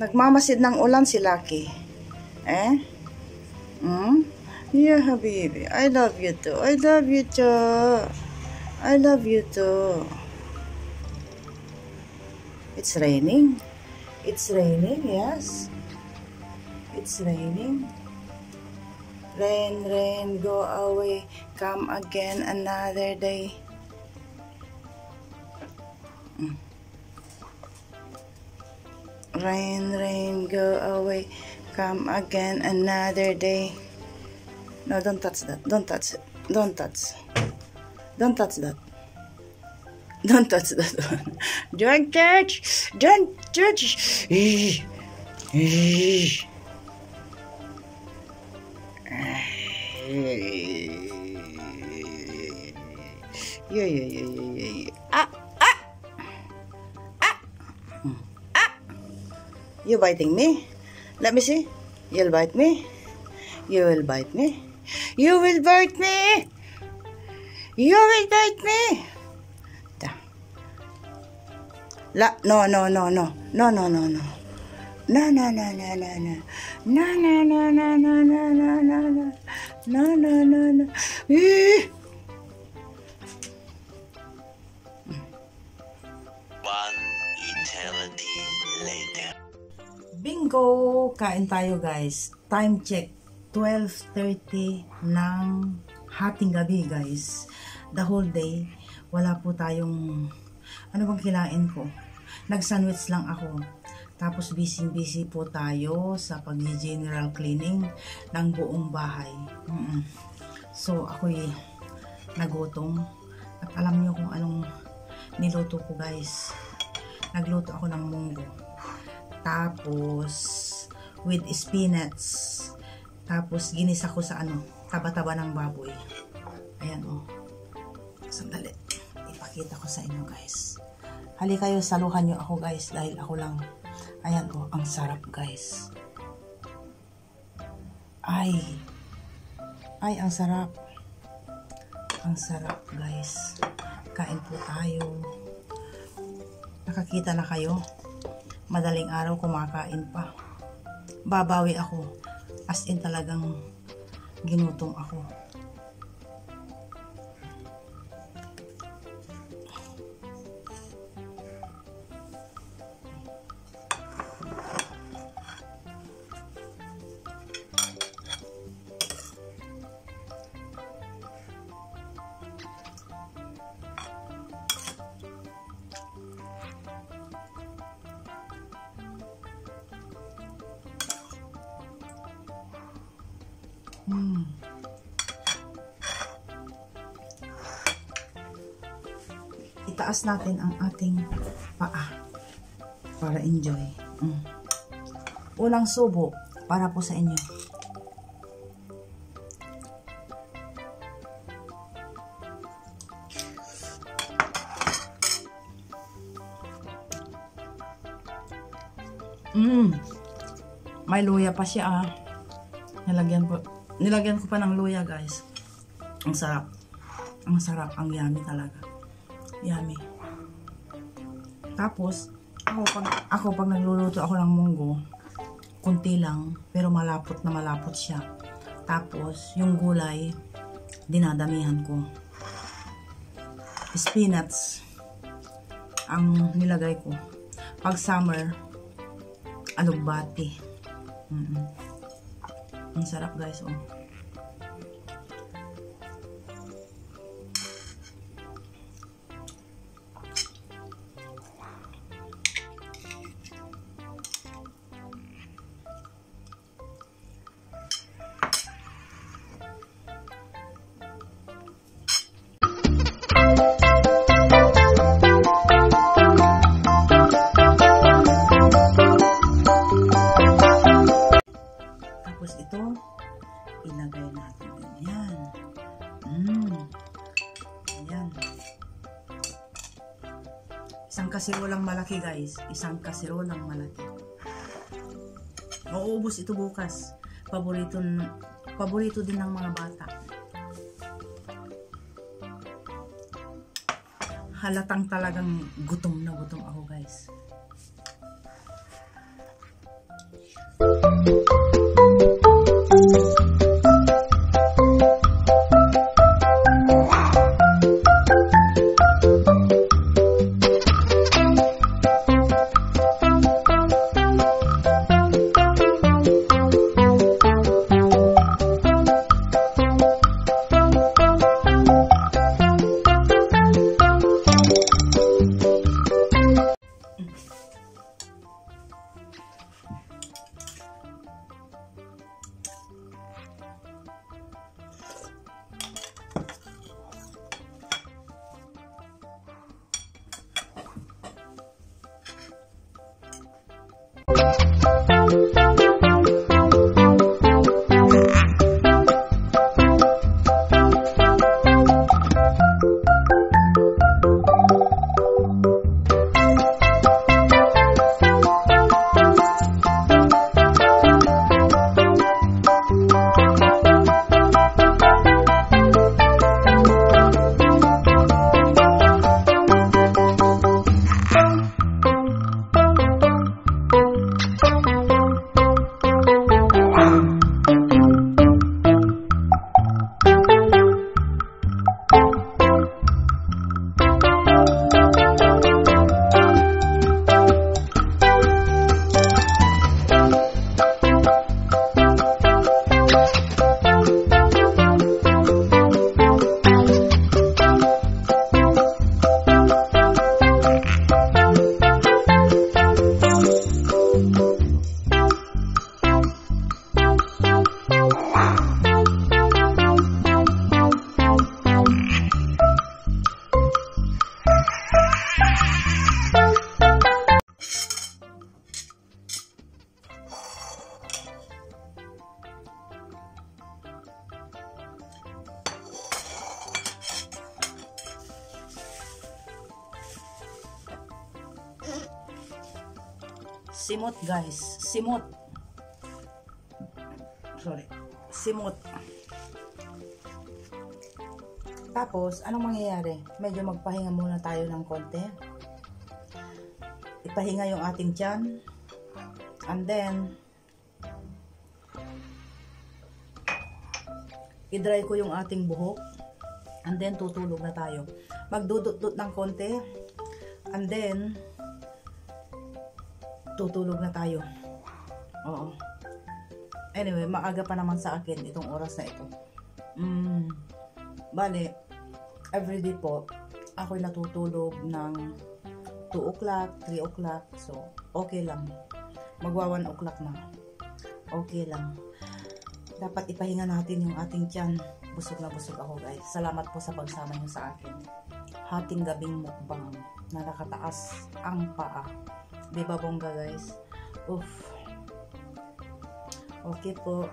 Nagmamasid ng ulan si Lucky. Eh? Yeah, habibi. I love you too. I love you too. I love you too. It's raining. It's raining, yes. It's raining. Rain, rain, go away. Come again another day. Rain, rain, go away. Come again another day. No, don't touch that. Don't touch it. Don't touch. Don't touch that. Don't touch that one. Don't touch. Don't touch. Yeah. You biting me? Let me see. You'll bite me. You will bite me. You will bite me. You will bite me. No. No. One eternity later. Bingo! Kain tayo guys. Time check. 12:30 ng hating gabi guys. The whole day, wala po tayong ano bang kinain ko. Nag-sandwich lang ako. Tapos busy po tayo sa pag-general cleaning ng buong bahay. So ako'y nagutom. At alam niyo kung anong niluto ko guys. Nagluto ako ng munggo. Tapos with spinach. Tapos ginisa ko sa taba-taba ng baboy. Ayan Sandali. Ipakita ko sa inyo guys. Hali kayo, saluhan nyo ako guys dahil ako lang. Ayan ang sarap guys. Ay, ang sarap. Ang sarap guys. Kain po tayo. Nakakita na kayo? Madaling araw kumakain pa. Babawi ako. As in talagang ginutom ako. Itaas natin ang ating paa para enjoy. Unang subo para po sa inyo. May luya pa siya Nilagyan ko pa ng luya guys. Ang sarap. Ang sarap. Ang yummy talaga. Yummy. Tapos, ako pag nagluluto ako ng munggo, kunti lang, pero malapot na malapot siya. Tapos, yung gulay, dinadamihan ko. Spinach ang nilagay ko. Pag summer, alugbati. Ang sarap guys, Tapos ito, ilagay natin ganyan. Ayan. Isang kasirolang malaki guys. Isang kasirolang malaki. Mauubos ito bukas. Paborito din ng mga bata. Halatang talagang gutom na gutom ako guys. Simot guys, simot. Sorry, simot. Tapos, anong mangyayari? Medyo magpahinga muna tayo ng konti. Ipahinga yung ating tiyan. And then, i-dry ko yung ating buhok. And then, tutulog na tayo. Magdudot-dot ng konti. And then, tutulog na tayo. Oo. Anyway, maaga pa naman sa akin itong oras na ito. Bale, everyday po, ako'y natutulog ng 2 o'clock, 3 o'clock. So, okay lang. Magwa 1 o'clock na. Okay lang. Dapat ipahinga natin yung ating tiyan. Busog na busog ako guys. Salamat po sa pagsama niyo sa akin. Hating gabing mukbang na nakataas ang paa. Diba bongga guys? Uff. Okay po.